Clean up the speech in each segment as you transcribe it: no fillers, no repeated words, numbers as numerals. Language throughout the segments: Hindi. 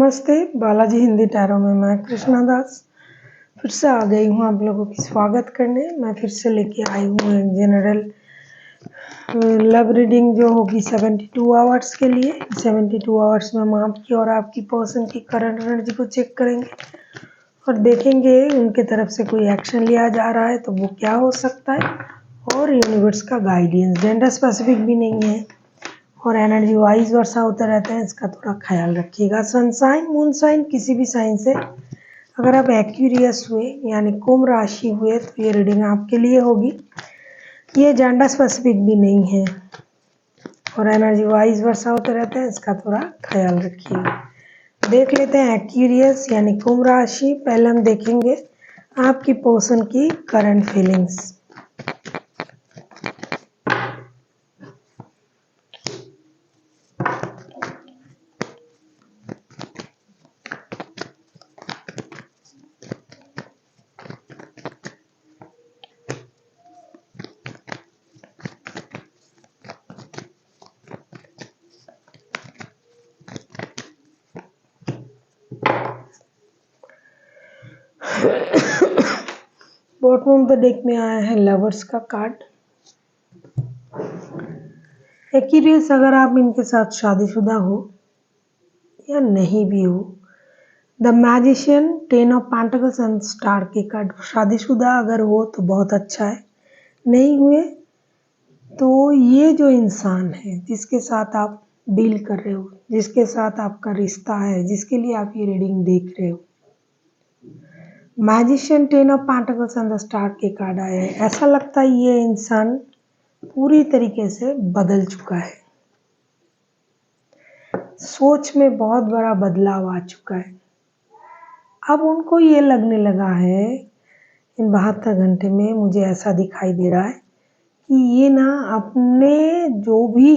नमस्ते, बालाजी हिंदी टैरो में मैं कृष्णा दास फिर से आ गई हूँ आप लोगों की स्वागत करने। मैं फिर से लेके आई हूँ एक जनरल लव रीडिंग जो होगी 72 आवर्स के लिए। 72 आवर्स में हम आपकी और आपकी पर्सन की करंट एनर्जी को चेक करेंगे और देखेंगे उनके तरफ से कोई एक्शन लिया जा रहा है तो वो क्या हो सकता है, और यूनिवर्स का गाइडेंस जेंडर स्पेसिफिक भी नहीं है और एनर्जी वाइज वर्षा होते रहते हैं, इसका थोड़ा ख्याल रखिएगा। सन साइन मून साइन किसी भी साइन से अगर आप एक्यूरियस हुए यानी कुंभ राशि हुए तो ये रीडिंग आपके लिए होगी। ये जेंडर स्पेसिफिक भी नहीं है और एनर्जी वाइज वर्षा होते रहते हैं, इसका थोड़ा ख्याल रखिएगा। देख लेते हैं एक्यूरियस यानी कुंभ राशि। पहले हम देखेंगे आपकी पर्सन की current feelings. Bottom of the deck में आया है लवर्स का कार्ड। एक्यूरियस अगर आप इनके साथ शादीशुदा हो या नहीं भी हो, the magician, 10 of pentacles and star के कार्ड। शादीशुदा अगर हो तो बहुत अच्छा है, नहीं हुए तो ये जो इंसान है जिसके साथ आप डील कर रहे हो, जिसके साथ आपका रिश्ता है, जिसके लिए आप ये रीडिंग देख रहे हो, magician, 10 of pentacles and the star के कार्ड आए हैं। ऐसा लगता है ये इंसान पूरी तरीके से बदल चुका है, सोच में बहुत बड़ा बदलाव आ चुका है। अब उनको ये लगने लगा है इन 72 घंटे में, मुझे ऐसा दिखाई दे रहा है कि ये ना अपने जो भी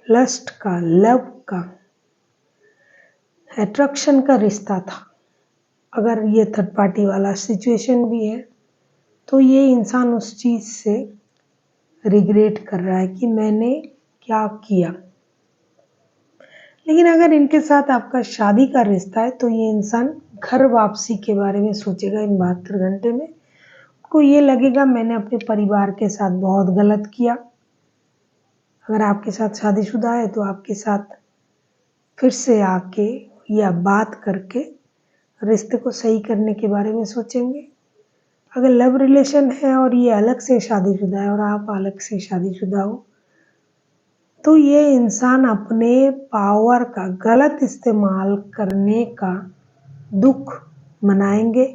लस्ट का, लव का, अट्रैक्शन का रिश्ता था, अगर ये थर्ड पार्टी वाला सिचुएशन भी है तो ये इंसान उस चीज़ से रिग्रेट कर रहा है कि मैंने क्या किया। लेकिन अगर इनके साथ आपका शादी का रिश्ता है तो ये इंसान घर वापसी के बारे में सोचेगा इन 72 घंटे में। को ये लगेगा मैंने अपने परिवार के साथ बहुत गलत किया। अगर आपके साथ शादीशुदा है तो आपके साथ फिर से आके या बात करके रिश्ते को सही करने के बारे में सोचेंगे। अगर लव रिलेशन है और ये अलग से शादीशुदा है और आप अलग से शादीशुदा हो तो ये इंसान अपने पावर का गलत इस्तेमाल करने का दुख मनाएंगे।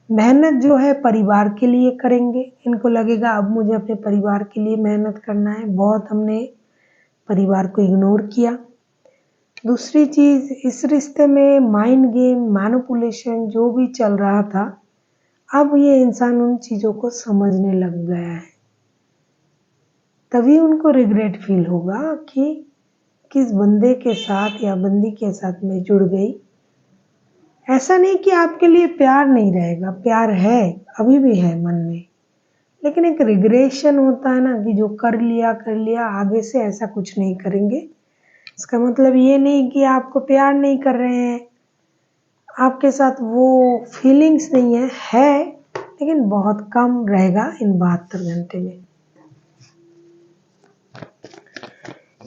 मेहनत जो है परिवार के लिए करेंगे। इनको लगेगा अब मुझे अपने परिवार के लिए मेहनत करना है, बहुत हमने परिवार को इग्नोर किया। दूसरी चीज़, इस रिश्ते में माइंड गेम, मैनिपुलेशन जो भी चल रहा था, अब ये इंसान उन चीज़ों को समझने लग गया है। तभी उनको रिग्रेट फील होगा कि किस बंदे के साथ या बंदी के साथ मैं जुड़ गई। ऐसा नहीं कि आपके लिए प्यार नहीं रहेगा, प्यार है, अभी भी है मन में, लेकिन एक रिग्रेशन होता है ना कि जो कर लिया, आगे से ऐसा कुछ नहीं करेंगे। इसका मतलब ये नहीं कि आपको प्यार नहीं कर रहे हैं, आपके साथ वो फीलिंग्स नहीं है लेकिन बहुत कम रहेगा इन 72 घंटे में।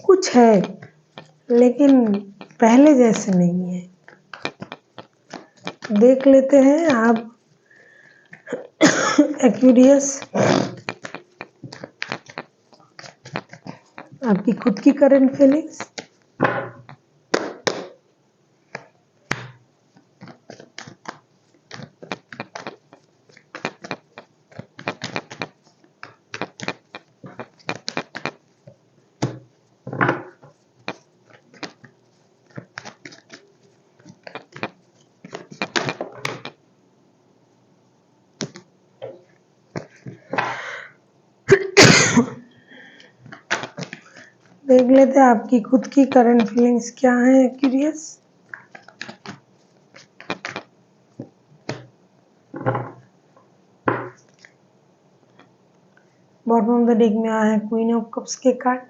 कुछ है लेकिन पहले जैसे नहीं है। देख लेते हैं आप एक्यूरियस आपकी खुद की करंट फीलिंग्स। देख लेते हैं आपकी खुद की करंट फीलिंग्स क्या है Aquarius. Bottom of the deck में आया है क्वीन ऑफ कप्स के कार्ड।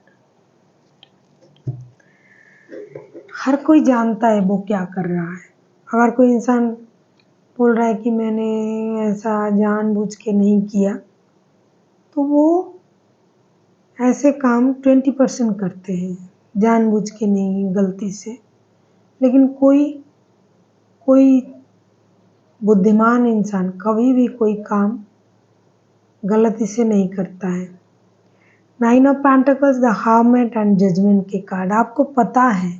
हर कोई जानता है वो क्या कर रहा है। अगर कोई इंसान बोल रहा है कि मैंने ऐसा जानबूझ के नहीं किया, तो वो ऐसे काम 20% करते हैं, जानबूझ के नहीं, गलती से। लेकिन कोई कोई बुद्धिमान इंसान कभी भी कोई काम गलती से नहीं करता है। 9 of pentacles, the hermit and judgement के कार्ड। आपको पता है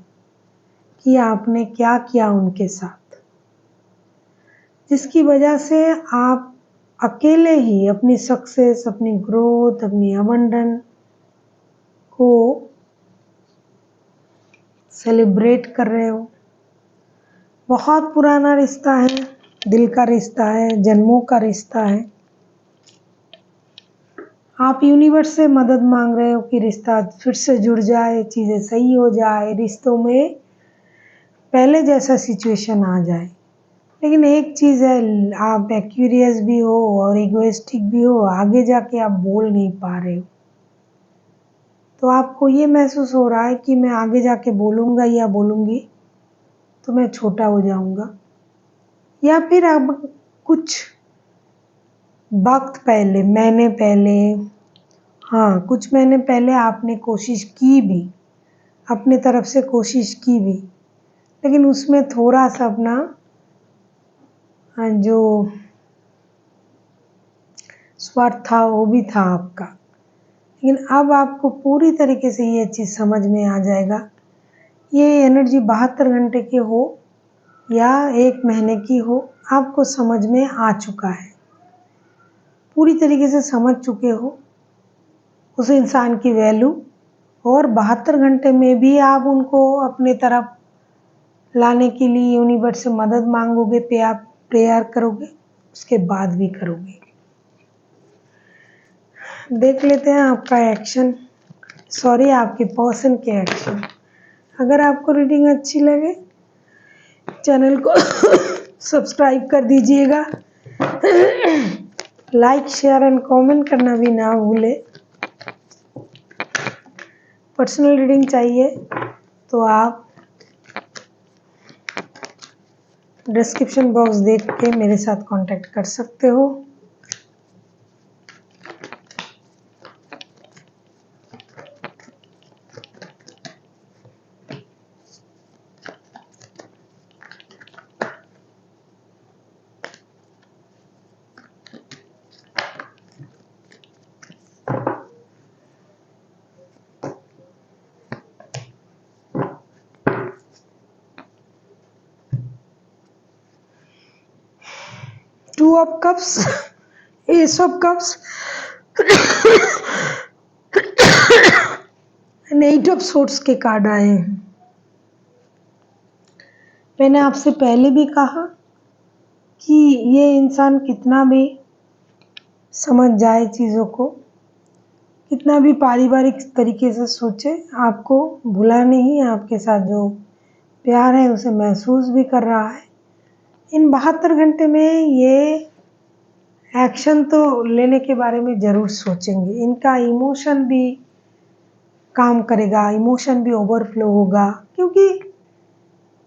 कि आपने क्या किया उनके साथ, जिसकी वजह से आप अकेले ही अपनी सक्सेस, अपनी ग्रोथ, अपनी अबंडन को सेलिब्रेट कर रहे हो। बहुत पुराना रिश्ता है, दिल का रिश्ता है, जन्मों का रिश्ता है। आप यूनिवर्स से मदद मांग रहे हो कि रिश्ता फिर से जुड़ जाए, चीज़ें सही हो जाए, रिश्तों में पहले जैसा सिचुएशन आ जाए। लेकिन एक चीज़ है, आप एक्यूरियस भी हो और इगोइस्टिक भी हो, आगे जाके आप बोल नहीं पा रहे हो। तो आपको ये महसूस हो रहा है कि मैं आगे जाके बोलूँगा या बोलूँगी तो मैं छोटा हो जाऊँगा, या फिर अब कुछ वक्त पहले, महीने पहले, हाँ कुछ महीने पहले आपने कोशिश की भी, अपने तरफ से कोशिश की भी, लेकिन उसमें थोड़ा सा अपना जो स्वार्थ था वो भी था आपका। लेकिन अब आपको पूरी तरीके से ये चीज़ समझ में आ जाएगा। ये एनर्जी 72 घंटे की हो या 1 महीने की हो, आपको समझ में आ चुका है, पूरी तरीके से समझ चुके हो उस इंसान की वैल्यू। और 72 घंटे में भी आप उनको अपने तरफ लाने के लिए यूनिवर्स से मदद मांगोगे, प्रेयर करोगे, उसके बाद भी करोगे। देख लेते हैं आपका एक्शन, सॉरी आपके पर्सन के एक्शन। अगर आपको रीडिंग अच्छी लगे चैनल को सब्सक्राइब कर दीजिएगा, लाइक शेयर एंड कमेंट करना भी ना भूले। पर्सनल रीडिंग चाहिए तो आप डिस्क्रिप्शन बॉक्स देख के मेरे साथ कांटेक्ट कर सकते हो। Two of Cups, Ace of Cups and 8 of Swords के कार्ड आए हैं। मैंने आपसे पहले भी कहा कि ये इंसान कितना भी समझ जाए चीज़ों को, कितना भी पारिवारिक तरीके से सोचे, आपको भुला नहीं, आपके साथ जो प्यार है उसे महसूस भी कर रहा है। इन 72 घंटे में ये एक्शन तो लेने के बारे में ज़रूर सोचेंगे। इनका इमोशन भी काम करेगा, इमोशन भी ओवरफ्लो होगा, क्योंकि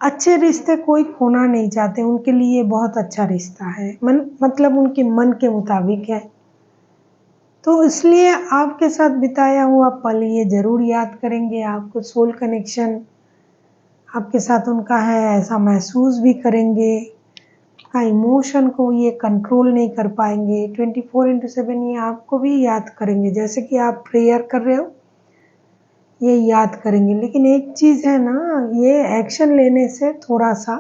अच्छे रिश्ते कोई खोना नहीं चाहते। उनके लिए बहुत अच्छा रिश्ता है, मतलब उनके मन के मुताबिक है। तो इसलिए आपके साथ बिताया हुआ पल ये ज़रूर याद करेंगे। आपको सोल कनेक्शन आपके साथ उनका है ऐसा महसूस भी करेंगे। इमोशन को ये कंट्रोल नहीं कर पाएंगे। 24/7 ये आपको भी याद करेंगे, जैसे कि आप प्रेयर कर रहे हो ये याद करेंगे। लेकिन एक चीज़ है ना, ये एक्शन लेने से थोड़ा सा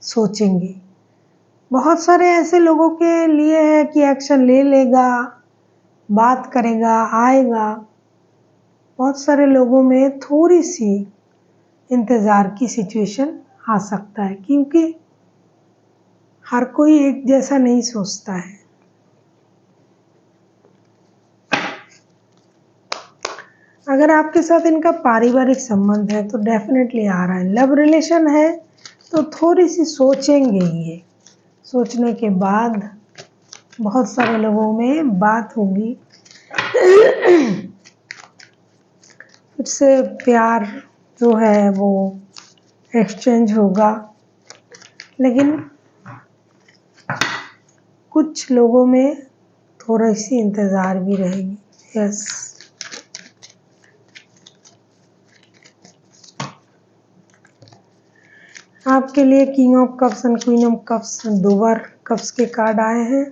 सोचेंगे। बहुत सारे ऐसे लोगों के लिए है कि एक्शन ले लेगा, बात करेगा, आएगा। बहुत सारे लोगों में थोड़ी सी इंतज़ार की सिचुएशन आ सकता है, क्योंकि हर कोई एक जैसा नहीं सोचता है। अगर आपके साथ इनका पारिवारिक संबंध है तो डेफिनेटली आ रहा है। लव रिलेशन है तो थोड़ी सी सोचेंगे, ये सोचने के बाद बहुत सारे लोगों में बात होगी। फिर से प्यार जो है वो एक्सचेंज होगा, लेकिन कुछ लोगों में थोड़ी सी इंतज़ार भी रहेगी। यस, आपके लिए king of cups and queen of cups, 2 bar cups के कार्ड आए हैं।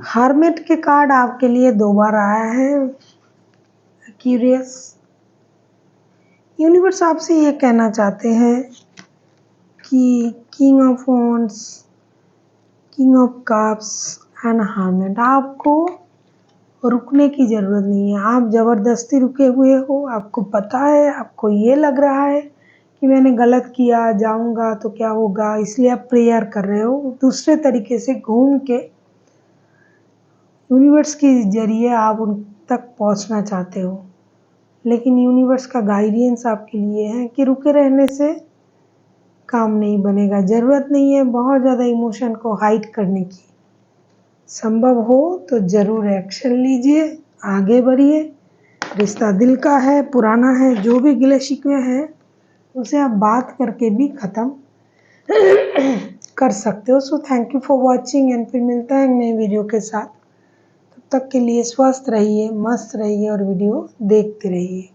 हर्मिट के कार्ड आपके लिए 2 बार आया है। क्यूरियस, यूनिवर्स आपसे ये कहना चाहते हैं कि king of wands, king of cups and hermit, आपको रुकने की ज़रूरत नहीं है। आप ज़बरदस्ती रुके हुए हो, आपको पता है, आपको ये लग रहा है कि मैंने गलत किया, जाऊंगा तो क्या होगा, इसलिए आप प्रेयर कर रहे हो। दूसरे तरीके से घूम के यूनिवर्स के ज़रिए आप उन तक पहुंचना चाहते हो, लेकिन यूनिवर्स का गाइडेंस आपके लिए है कि रुके रहने से काम नहीं बनेगा। ज़रूरत नहीं है बहुत ज़्यादा इमोशन को हाइड करने की। संभव हो तो ज़रूर एक्शन लीजिए, आगे बढ़िए। रिश्ता दिल का है, पुराना है, जो भी गिले शिकवे हैं उसे आप बात करके भी ख़त्म कर सकते हो। So thank you for watching and फिर मिलता है नए वीडियो के साथ। तब तक के लिए स्वस्थ रहिए, मस्त रहिए और वीडियो देखते रहिए।